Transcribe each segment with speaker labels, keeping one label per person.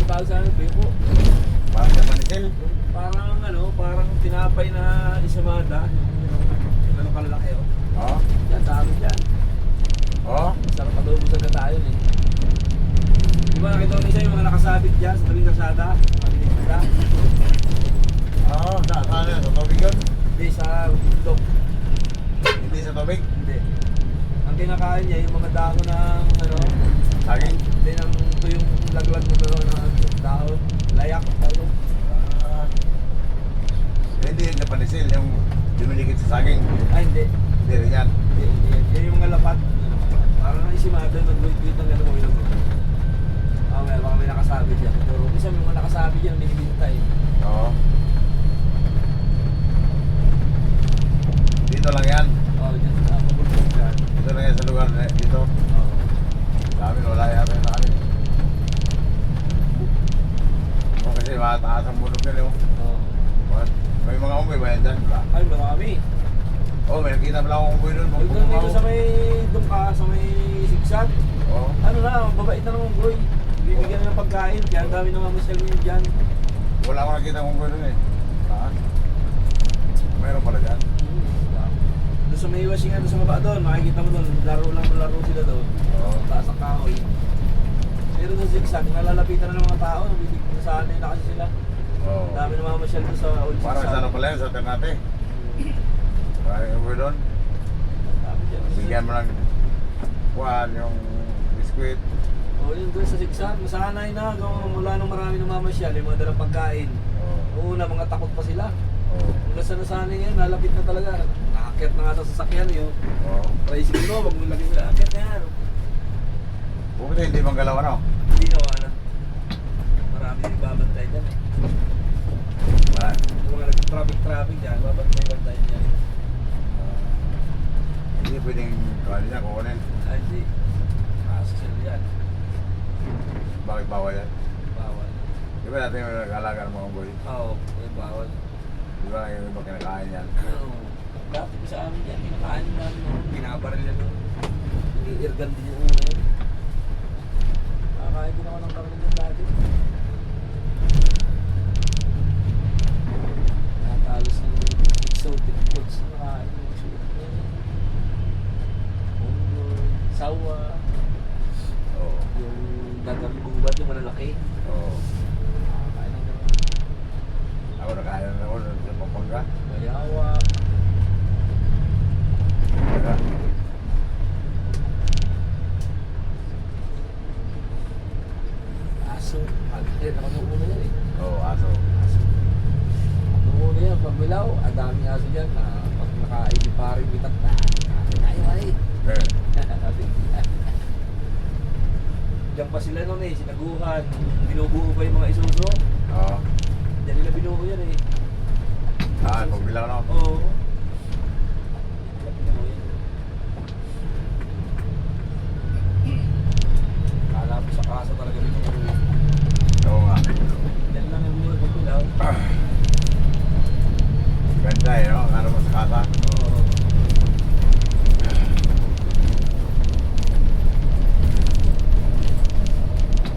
Speaker 1: tawag sa amin, beko.
Speaker 2: Parang sa Manisel.
Speaker 1: Parang ano, parang tinapay na isamada. Yung ano kalalaki oh.
Speaker 2: Oo.
Speaker 1: Yan, dami dyan.
Speaker 2: Oo.
Speaker 1: Sarap adobo sa gata yun eh. Di ba nakita ko isa yung mga nakasabit dyan sa tabing kalsada? Malinis na.
Speaker 2: Oo, saan yan? Sa tubig yun?
Speaker 1: Hindi, sa bundok.
Speaker 2: Hindi sa tubig?
Speaker 1: Hindi. Ang kinakain niya, yung mga dahon ng ano,
Speaker 2: Saging?
Speaker 1: hindi ng ito yung laglag mo doon ng dahon. Layak. Tawag.
Speaker 2: Ah. Hindi yun sa Manisel, yung dumilikit sa saging.
Speaker 1: Ay, hindi.
Speaker 2: Hindi rin yan.
Speaker 1: Hindi. Yan yung mga lapat. Parang naisimado, nag-wait ng ano ko yun. Baka may nakasabi dyan. Pero minsan may mga nakasabi dyan, binibintay.
Speaker 2: Oo. Dito lang yan.
Speaker 1: Oo, dyan sa pabulbog dyan.
Speaker 2: Dito lang yan sa lugar na dito.
Speaker 1: Oo.
Speaker 2: Sa amin, wala yata yung sa amin. O kasi mataas ang bulog yan, oh.
Speaker 1: Oo.
Speaker 2: May mga unggoy ba yan dyan? Wala.
Speaker 1: Ay, marami.
Speaker 2: Oo, may nakita pala akong unggoy doon.
Speaker 1: Huwag doon dito sa may dungka, sa may sigsag.
Speaker 2: Oo.
Speaker 1: Ano na, babait na ng unggoy. Bibigyan na ng pagkain, kaya ang dami naman masyal niyo dyan.
Speaker 2: Wala akong nakita akong unggoy doon eh. Saan? Mayroon pala dyan.
Speaker 1: Doon sa may wasingan, doon sa baba doon, makikita mo doon, laro sila doon.
Speaker 2: Oo.
Speaker 1: Taas ang kahoy. Pero doon zigzag, nalalapitan na ng mga tao, nasanay na kasi sila.
Speaker 2: Oo.
Speaker 1: Ang dami naman masyal doon sa old
Speaker 2: Parang
Speaker 1: zigzag.
Speaker 2: sana pala yan sa Ternate. Maraming unggoy doon.
Speaker 1: Ang dami dyan.
Speaker 2: Bigyan mo ng kuhaan, yung biskuit.
Speaker 1: Oo, yun doon sa zigzag, masanay na. Mula nung marami namamasyal, yung mga dalang pagkain.
Speaker 2: Oo.
Speaker 1: Una, mga takot pa sila.
Speaker 2: Oo.
Speaker 1: Kung nasa nasanay ngayon, nalapit na talaga. Nakakit na nga sa sasakyan yun.
Speaker 2: Oo.
Speaker 1: Tricycle mo, wag mo laging nakakit na yan.
Speaker 2: Buti hindi manggalaw ano?
Speaker 1: Hindi na wala. Marami yung babantay dyan eh.
Speaker 2: Wala.
Speaker 1: Yung mga nag-traffic dyan, babantay dyan.
Speaker 2: Hindi pwedeng kuhaan niya, kukunin.
Speaker 1: Ay, hindi. Kaso sila yan.
Speaker 2: Bakit bawal yan?
Speaker 1: Bawal.
Speaker 2: Di ba natin yung nag-alaga ng mga unggoy?
Speaker 1: Oo, may bawal.
Speaker 2: Di ba yung iba kinakain yan?
Speaker 1: Oo. Dati ko sa amin yan, kinakain namin. Binabaril yan. Iniirgan din yung una yun. Nakakain din ako ng karne dyan dati. Nakakalos ng exotic foods na nakain yung suot niya. Unggoy, sawa,
Speaker 2: Oo.
Speaker 1: yung dagang gubat, yung malalaki.
Speaker 2: Oo.
Speaker 1: Nakakain ng gano'n.
Speaker 2: Ako nakain na ako sa Pampanga.
Speaker 1: Mayawa.
Speaker 2: Teka.
Speaker 1: Aso. Pag-hit ako nung una yan eh.
Speaker 2: Oo, aso.
Speaker 1: Nung una yan, pag milaw, ang daming aso dyan. Pag nakaibig paring bitak na, tayo ay.
Speaker 2: Eh.
Speaker 1: Diyan pa sila noon eh, sinaguhan. Binubuo pa yung mga isuso.
Speaker 2: Oo.
Speaker 1: Diyan nila binuo yan eh.
Speaker 2: Ah, pagbilang na ako.
Speaker 1: Oo. Nila binuo yan. Kala mo sa kaso talaga binuo.
Speaker 2: Oo nga.
Speaker 1: Yan lang yung binuo pag milaw.
Speaker 2: Ganda eh, no? Ano mo sa kasa?
Speaker 1: Oo.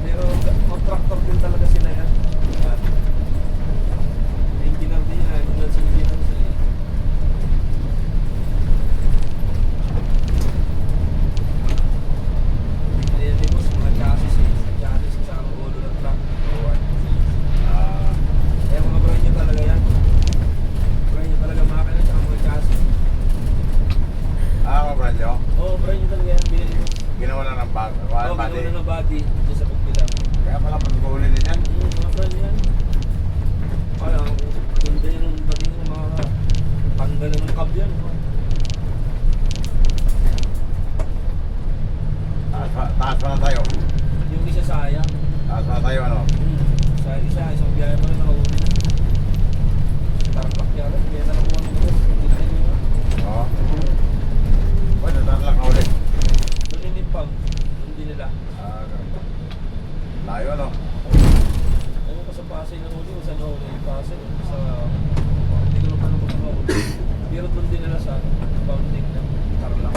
Speaker 1: Pero contractor din talaga sila yan. Engineer din yan. Doon sa engineer sila. Ayan din boss, mga chassis eh. Chassis sa ang ulo ng truck.
Speaker 2: Ah,
Speaker 1: Kaya mga brand new talaga yan. Brand new talaga makina sa mga chassis.
Speaker 2: mga brand nyo?
Speaker 1: Oo, brand new talaga yan. Binili mo.
Speaker 2: Ginawa lang ng bag.
Speaker 1: Oo, ginawa na ng body. Dito sa pagbilang.
Speaker 2: Kaya pala pag-uli din yan.
Speaker 1: Mga brand new yan. Kaya, ganda yun yung dating ng mga tanggal ng cab yan.
Speaker 2: Taas pa na tayo.
Speaker 1: Yung isa sayang.
Speaker 2: Taas pa na tayo, ano?
Speaker 1: Sa isa, isang biyahe pa rin nakahuli na. Tarlac yan. Kaya na nakuha ng boss. Hindi na nila.
Speaker 2: Oo. Pwede, tatlak na ulit.
Speaker 1: Doon yung nimpang. Doon din nila.
Speaker 2: Ah, ganun ba? Layo, ano?
Speaker 1: Ewan ko sa Pasay na huli. Saan na huli? Pasay. Sa... Hindi ko naman ako nakahuli. Pero doon din nila sa bounding ng Tarlac.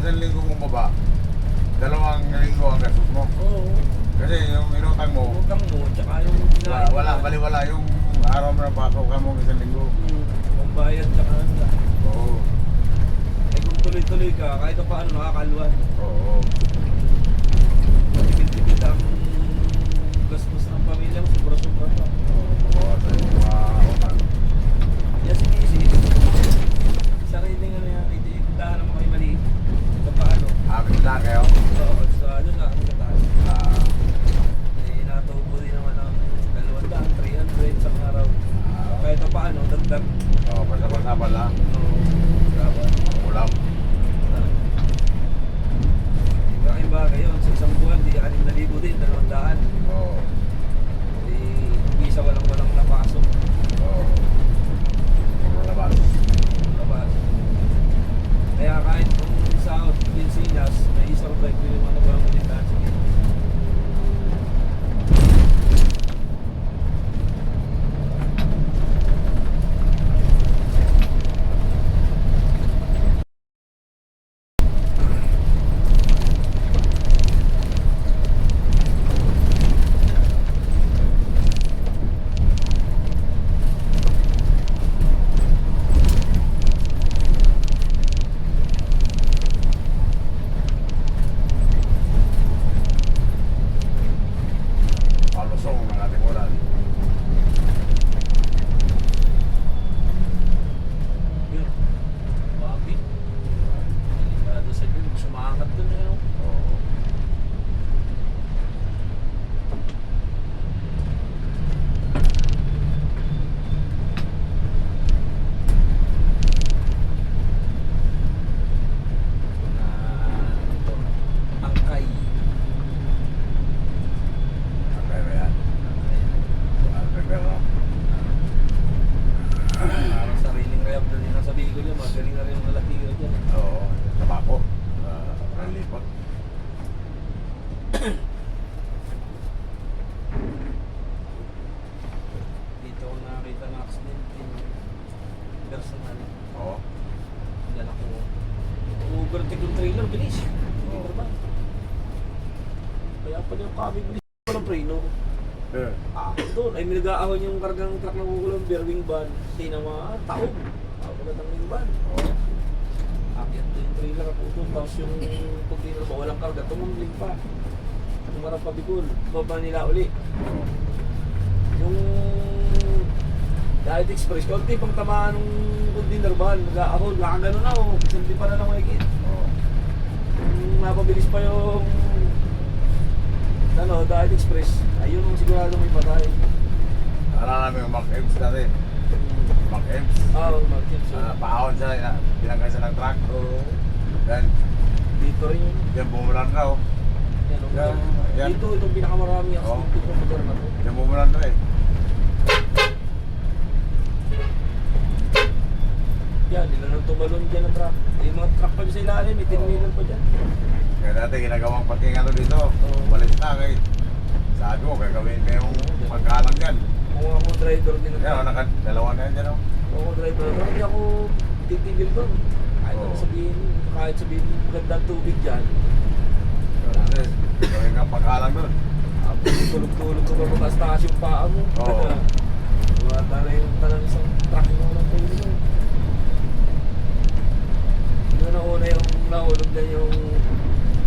Speaker 2: isang linggo mong baba, 2 linggo ang gastos mo.
Speaker 1: Oo.
Speaker 2: Kasi yung inutang mo,
Speaker 1: Utang mo, tsaka yung
Speaker 2: wala, baliwala yung araw mo na pasokan mo 1 linggo.
Speaker 1: Kung bayad, tsaka ano lang.
Speaker 2: Oo.
Speaker 1: Eh kung tuloy-tuloy ka, kahit pa paano nakakaluan.
Speaker 2: Oo.
Speaker 1: Tipid-tipid ang gastos ng pamilya mo, sobra-sobra pa.
Speaker 2: Bawasan yung mga utang.
Speaker 1: Yes, easy. Sariling ano yan, itindahan naman kayo maliit. Ito paano?
Speaker 2: Amin na kayo.
Speaker 1: Oo, sa ano na, ano sa taas.
Speaker 2: Ah,
Speaker 1: Eh, natubo din naman ng 200, 300 sa araw. Kahit pa paano, dagdag.
Speaker 2: oh, basta-basta pala.
Speaker 1: Oo, grabe.
Speaker 2: Ulam.
Speaker 1: Iba kayong bagay yun, sa isang buwan, di 6,000 din, 200.
Speaker 2: Oo.
Speaker 1: Eh, isa walang napasok.
Speaker 2: Oo. Puro labas.
Speaker 1: Labas. Kaya kahit kung sa Pilsinas, may isang bike yung ano ba ang ulitan. Sige.
Speaker 2: Palusong ng ating ulan.
Speaker 1: Yun. Bakit? Delikado sa dun. Sumangat dun eh. No?
Speaker 2: Oo.
Speaker 1: Ito. Angkay.
Speaker 2: Ang kaya yan. Ang pepero.
Speaker 1: Parang sariling rehab na din nasa Bicol yun. Magaling na rin yung kalatiyo dyan.
Speaker 2: Oo. Tabako. Nalipot.
Speaker 1: Dito ko nakakita ng accident in personal.
Speaker 2: Oo.
Speaker 1: Yan ako. Overtake yung trailer, bilis. Hindi
Speaker 2: Oo.
Speaker 1: ba? Kaya pa yung kami bilis ko ng preno.
Speaker 2: Eh.
Speaker 1: Doon ay may nag-aahon yung kargang truck ng kukulang beer wing van. Hindi naman, taog. Taog agad ng wing van.
Speaker 2: Oo.
Speaker 1: Akyat doon yung trailer ako doon. Tapos yung container ba, walang karga, tumambling pa. Tumarap pa Bicol. Baba nila uli. Yung Diet Express, konti pang tamaan ng container van. Nag-aahon, nakagano na oh. Kasi hindi pa na lang mahigit.
Speaker 2: Oo.
Speaker 1: Mapabilis pa yung ano, Diet Express. Ayun ang sigurado may patay.
Speaker 2: Naalala namin yung Mark Ems dati. Mark Ems.
Speaker 1: Mag-chips.
Speaker 2: Paahon siya, binangkay siya ng truck.
Speaker 1: Oo.
Speaker 2: Then,
Speaker 1: Dito rin yun.
Speaker 2: yan bumulan na oh.
Speaker 1: Yan, oh.
Speaker 2: Yan, yan.
Speaker 1: Dito, itong pinakamarami ang
Speaker 2: Oo.
Speaker 1: dito ng lugar na to.
Speaker 2: Yan bumulan na eh.
Speaker 1: Yan, nila nang tumalon dyan ng truck. May mga truck pa dyan sa ilalim, may tinmilan pa dyan.
Speaker 2: Kaya dati ginagawang parkingan dito.
Speaker 1: Oo.
Speaker 2: Umalis na kay. Sabi ko, gagawin ko yung pagkalang dyan.
Speaker 1: Kung ako driver din ng
Speaker 2: Yan o,
Speaker 1: truck.
Speaker 2: dalawa na yan dyan o.
Speaker 1: Kung ako driver, hindi ako titigil doon. Kahit ano
Speaker 2: Oo.
Speaker 1: sabihin, kahit sabihin magandang tubig dyan.
Speaker 2: Kasi, gawin kang pagkalang doon.
Speaker 1: Tulog-tulog ko pa mataas yung paa mo.
Speaker 2: Oo.
Speaker 1: Wala na yung talang isang truck na walang pwede mo. Yun na una yung nahulog na yung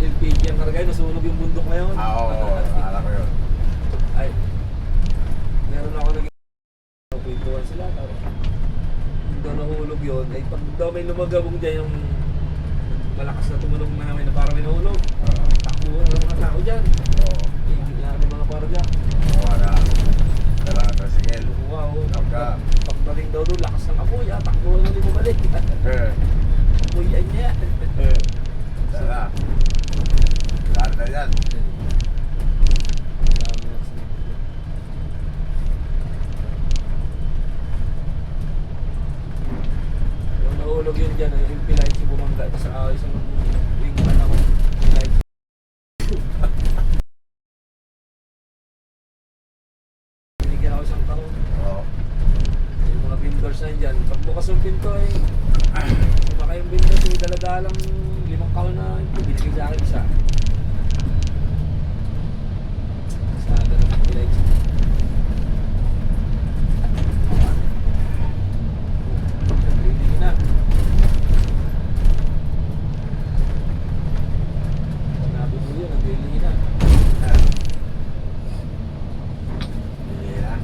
Speaker 1: LPG ang karagay, nasunog yung bundok na yun.
Speaker 2: Oo, alam ko yun.
Speaker 1: Ay, meron ako naging pintuan sila. Kung daw nahulog yun, ay pag daw may lumagabong dyan yung malakas na tumunog na namin na parang may nahulog. Takbuhan ng mga tao dyan.
Speaker 2: Oo.
Speaker 1: Tigil na ng mga parga.
Speaker 2: Oo na. Dala na tricycle.
Speaker 1: Wow,
Speaker 2: Pagka.
Speaker 1: pagdating daw doon, lakas ng apoy, takbuhan na din bumalik.
Speaker 2: Eh.
Speaker 1: Apoy yan niya.
Speaker 2: Dala. Dala na yan.
Speaker 1: Yung nahulog yun dyan, yung pilay si bumangga sa isang wing man ako. Pilay. Binigyan ako isang taon.
Speaker 2: Oo.
Speaker 1: Yung mga vendors na dyan, pagbukas yung pinto ay sumakay yung vendors, yung daladalang 5 kaon na binigay sa akin isa. Sa ganun village. Nagrilingin na. Nabuno yun, nagrilingin na.
Speaker 2: Yeah.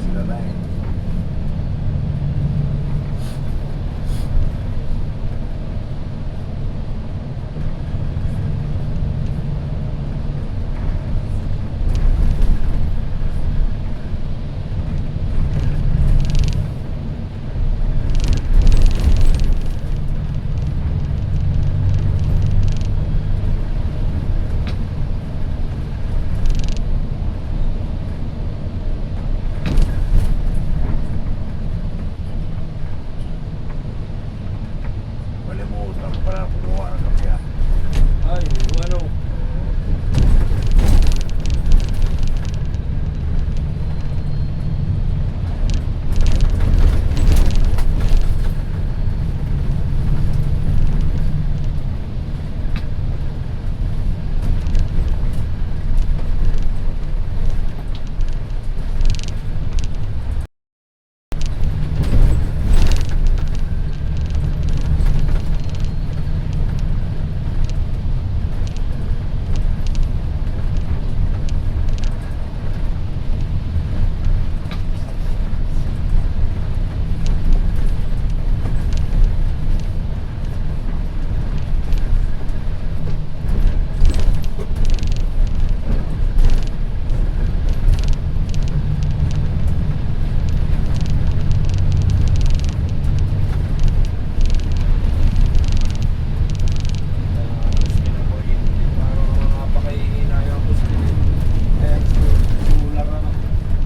Speaker 2: Sila na eh. Malimutan ko pala kumuha ng kape ah.
Speaker 1: Ay, ano?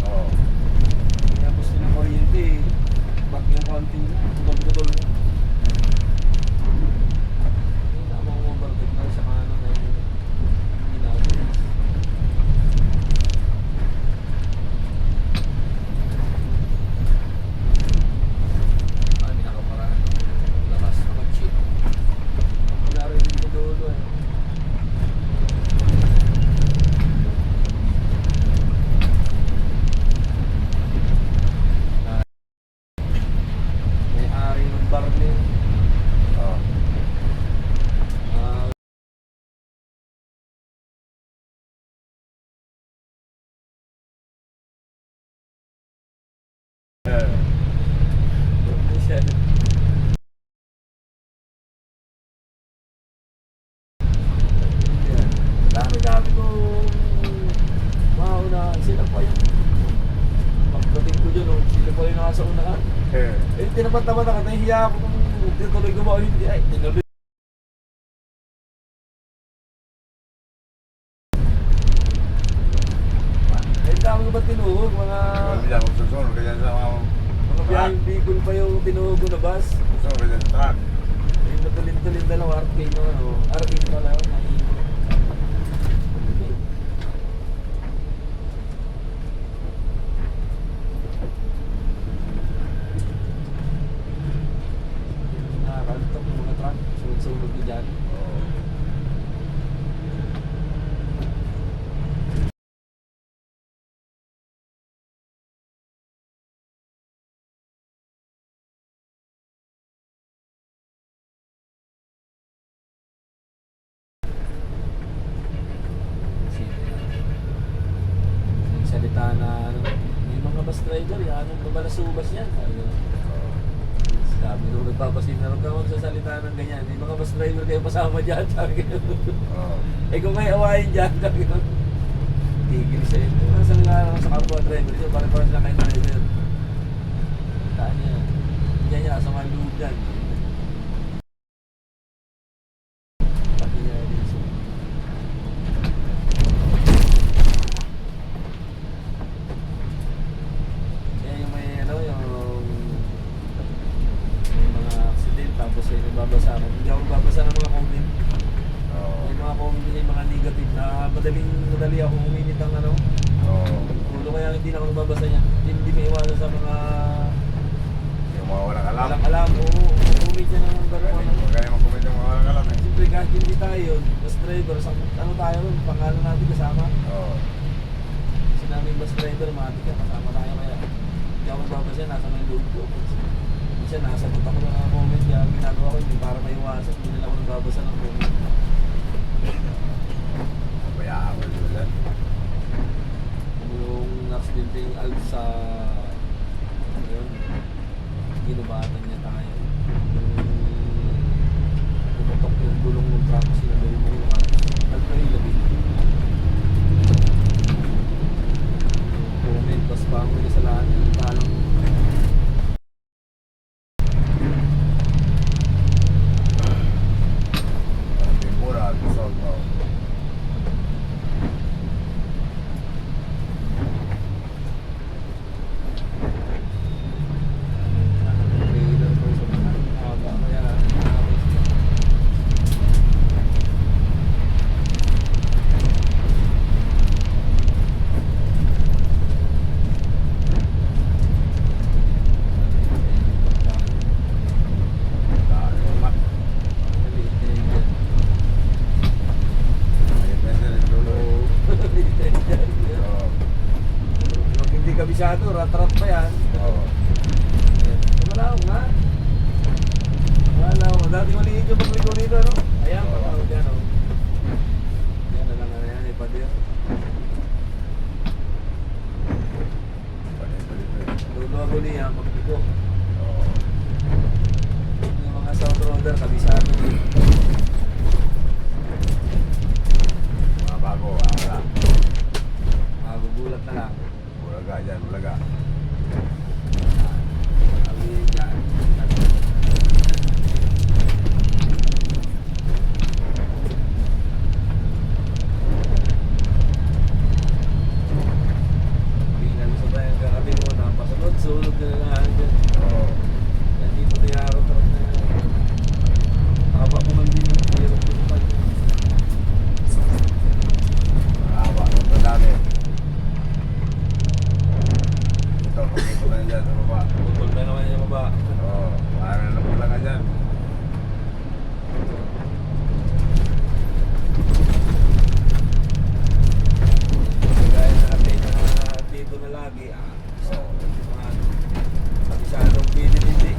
Speaker 2: Oo.
Speaker 1: May-ari ng bar niya.
Speaker 2: Oo.
Speaker 1: Ah, siya. Dami-dami kong mauna. Sila pa yung pagdating ko dyan, sila pa yung nasa unahan. Eh, tinapat-tapat ako, nahihiya ako kung tituloy ko ba o hindi. Ay, tinuloy. Eh, dami ko ba tinuhog? Mga
Speaker 2: Bila magsusunod ka dyan sa
Speaker 1: mga biyaheng Bicol pa yung tinuhog ko na bus.
Speaker 2: Susunod ka dyan sa truck.
Speaker 1: Eh, matulin-tulin na lang, arcade na ano. Arcade pa lang, naiiwan. Nakakaltok yung mga truck. Sunod-sunod ko dyan. Yung salita na ano, yung mga bus driver, yan ang mabalasubas yan. Sabi nung nagpapasin na rin ka magsasalita ng ganyan. Yung mga bus driver kayo pasama dyan. Sabi ko,
Speaker 2: Oo.
Speaker 1: eh kung kayo awayin dyan, sabi ko, tigil siya yun. Nasa nga naman sa kapwa driver yun, pare-pare lang kayo driver. Saan niya? Diyan niya, sa mga loob dyan. Pati niya din siya. Kaya yung may ano, yung may mga accident, tapos ay nagbabasa ako. Hindi ako nagbabasa ng mga comment.
Speaker 2: Oo.
Speaker 1: May mga comment, may mga negative na madali ako uminit ang ano.
Speaker 2: Oo.
Speaker 1: Ulo kaya hindi na ako nagbabasa niya. Hindi may iwasan sa mga
Speaker 2: Yung mga walang alam.
Speaker 1: walang alam. Oo, oo. mag-comment siya ng gano'n.
Speaker 2: Huwag kayo mag-comment yung mga kalam eh.
Speaker 1: Siyempre kahit hindi tayo, bus driver, ano tayo ron, pangalan natin kasama.
Speaker 2: Oo.
Speaker 1: Sinaming bus driver, matik ka, kasama tayo kaya. Hindi ako magbabasa, nasa may loob ko. Minsan nasagot ako ng mga comment, kaya ang ginagawa ko, hindi para maiwasan, hindi nila ako nagbabasa ng comment.
Speaker 2: Pabayaan ko dito dyan.
Speaker 1: Yung accidenting Alps sa ayun, ginubatan niya tayo. Pumutok yung gulong ng truck sila daw yung Alps na ilagay. Comment, pas pa ang sa lahat ng talang
Speaker 2: Mura, gusto ko.
Speaker 1: trailer ko sa mga haba kaya nakapos na.
Speaker 2: Dahil yung mat.
Speaker 1: Maliit na yun dyan.
Speaker 2: May pwede rin dulo eh.
Speaker 1: Maliit na yun dyan.
Speaker 2: Oo.
Speaker 1: Pag hindi kabisado, rat-rat pa yan.
Speaker 2: Oo.
Speaker 1: Malawang nga. Malawang. Dati maliit yung pagliko nito, no? Ayan,
Speaker 2: Oo.
Speaker 1: malawang dyan, no? Yan na lang, yan, ipadir. Dulo ako niya, pagliko.
Speaker 2: Oo.
Speaker 1: Yung mga south roader, kabisado din.
Speaker 2: Mga bago, wala.
Speaker 1: Magugulat na lang.
Speaker 2: Bulaga dyan, bulaga.
Speaker 1: Sabi dyan. Tingnan sa tayo, kakabi mo na, pasunod-sunod na lang dyan.
Speaker 2: Oo.
Speaker 1: Yan dito na yung araw-tarap na yan. Haba ko man din yung hirap ko sa kanya.
Speaker 2: Mahaba, ito dami. Ito, pagkito na dyan sa baba.
Speaker 1: Putol na naman yung baba.
Speaker 2: Oo, parang na bulaga dyan.
Speaker 1: Gaya na update na dito na lagi. Sa mga kabisadong pili-pili.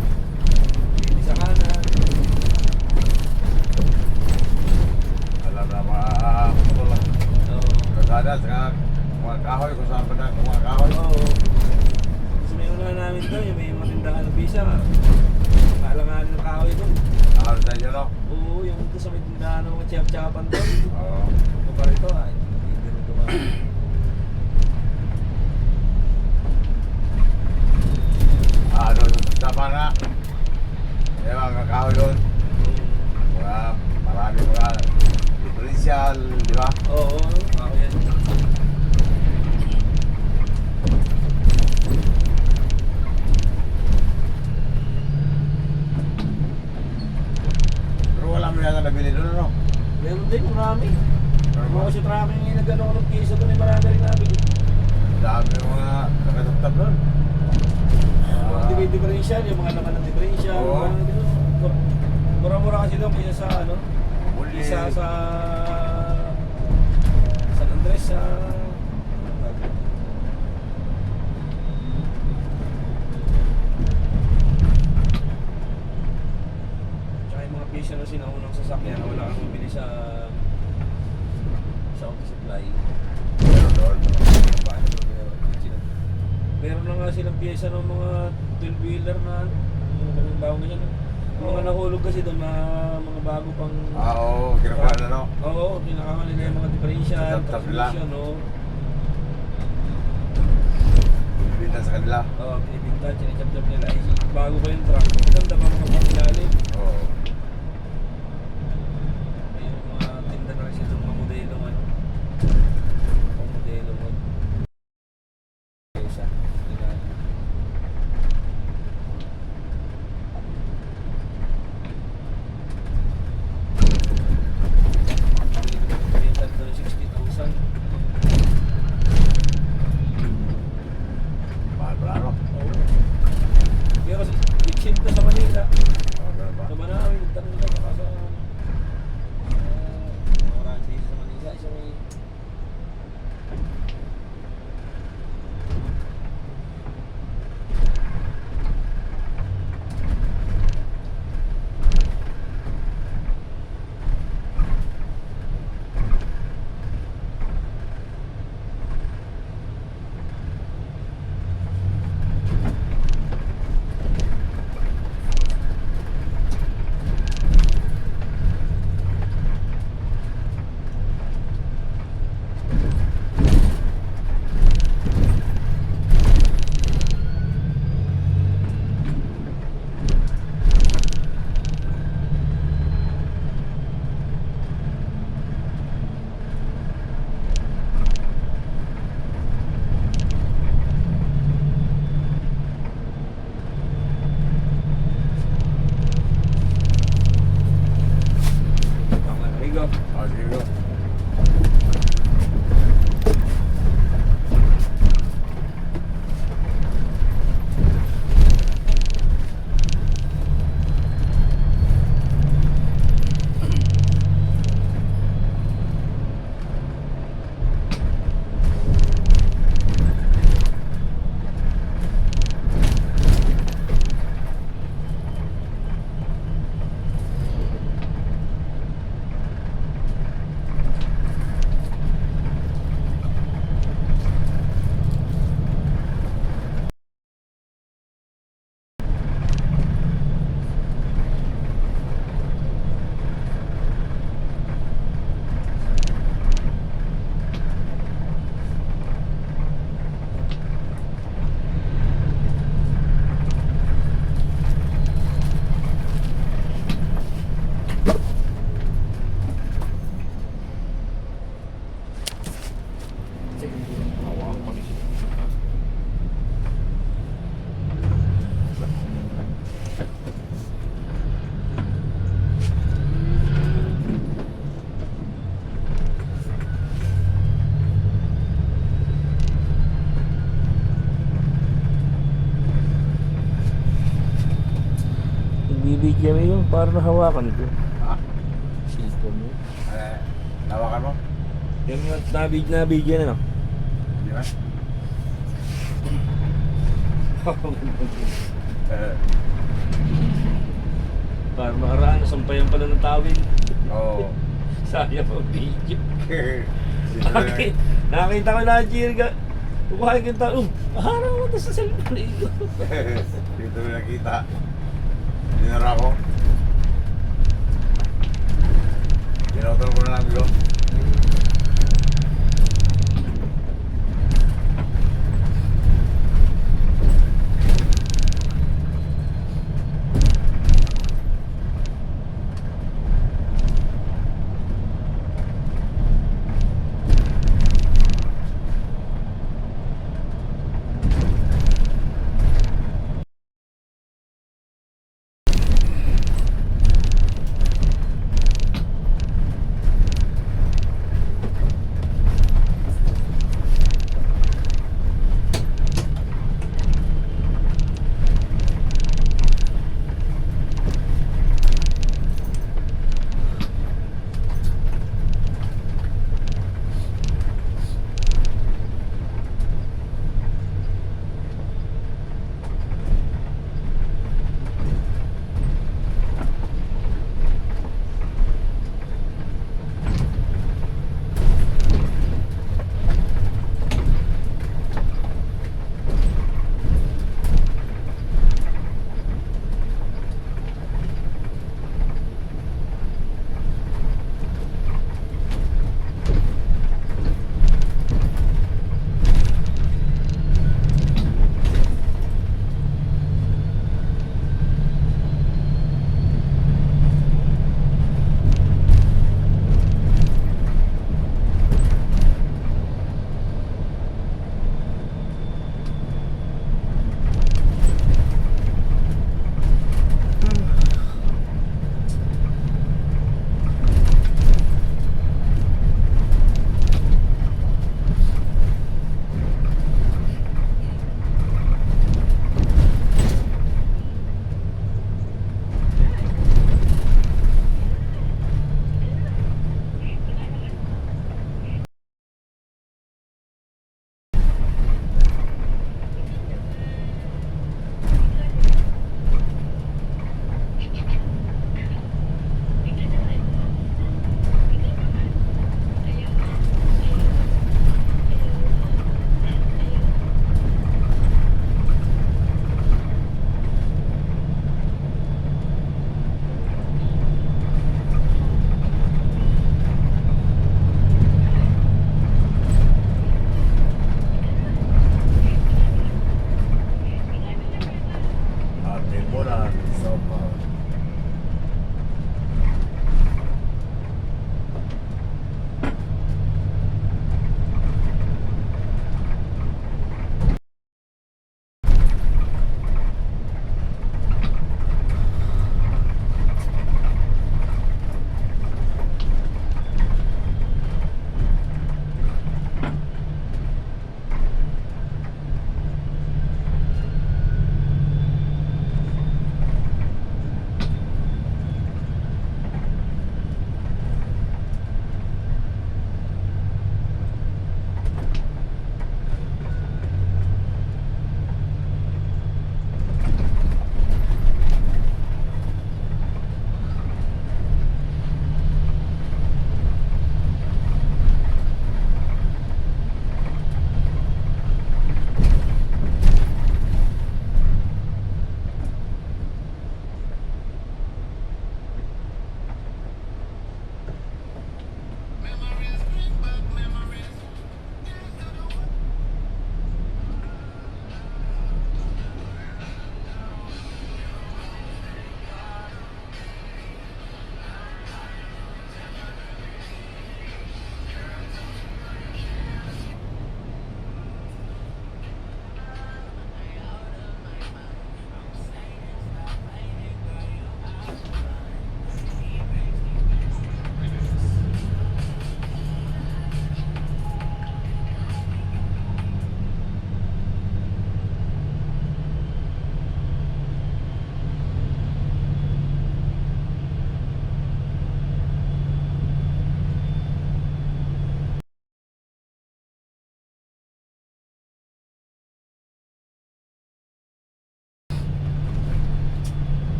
Speaker 1: Pili sa kanan.
Speaker 2: Alam na mga putol lang.
Speaker 1: Oo.
Speaker 2: Kasada, saka mga kahoy, kung saan pa na mga kahoy.
Speaker 1: Oo. Gusto may una namin doon, yung may matindahan ng bisa. Maalanganin ng kahoy doon.
Speaker 2: Kahoy sa inyo, no?
Speaker 1: Oo, yung doon sa may tindahan ng mga chiyap-chiyapan doon.
Speaker 2: Oo.
Speaker 1: Ito pa rito, ay. Hindi rin ito
Speaker 2: Ano, tama na. Yung mga kahoy doon. Mga marami mga differential, di ba?
Speaker 1: Oo, ako yan.
Speaker 2: Pero wala mo yata nabili doon, ano?
Speaker 1: Meron din, marami.
Speaker 2: Pero
Speaker 1: Mga kasi marami yung nag-ano ko ng piso doon, ay marami rin nabili.
Speaker 2: dami yung mga nakataptap doon.
Speaker 1: Mga differential, yung mga laman ng differential,
Speaker 2: Oo.
Speaker 1: mga gano'n. Mura-mura kasi doon kaysa sa ano,
Speaker 2: Muli.
Speaker 1: isa sa San Andres sa tsaka yung mga piso na sinaunang sasakyan na wala kang mabili sa auto supply.
Speaker 2: Meron doon.
Speaker 1: Paano ba meron? Meron na nga silang pyesa ng mga 12-wheeler na mga ganun bawang ganyan. Yung mga nahulog kasi doon, mga bago pang
Speaker 2: Oo, ginawa na, no?
Speaker 1: Oo, pinakama nila yung mga differential,
Speaker 2: Tap-tap nila.
Speaker 1: transmission, no?
Speaker 2: Bibita sa kanila.
Speaker 1: Oo, pinipinta, chinitap-tap nila. Ay, bago pa yung truck. Ganda pa mga pangilalim.
Speaker 2: Oo.
Speaker 1: May mga tinda na kasi doon, mga modelo, ano? Mga modelo, mo. Isa, ilalim. Pinipinta doon 60,000.
Speaker 2: Mahal pala, no?
Speaker 1: Oo. Pero 80 sa Manila.
Speaker 2: Oo, ganun ba?
Speaker 1: Tama na, Rigo.
Speaker 2: Oh, sige ko.
Speaker 1: Bibigyan mo yun, para nahawakan ko.
Speaker 2: Ha?
Speaker 1: Cellphone mo.
Speaker 2: Nawakan mo?
Speaker 1: Yung nabigyan na, no?
Speaker 2: Hindi ba?
Speaker 1: Para makaraan, nasampayan pala ng tawin.
Speaker 2: Oo.
Speaker 1: Sayang ang video.
Speaker 2: Dito na lang.
Speaker 1: Nakakita ko na, Jirga. Kukuhain ka tao. Harang mo na sa cellphone.
Speaker 2: Dito na nakita. Dinara ko. Dinotol ko na lang yun.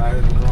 Speaker 2: Tayo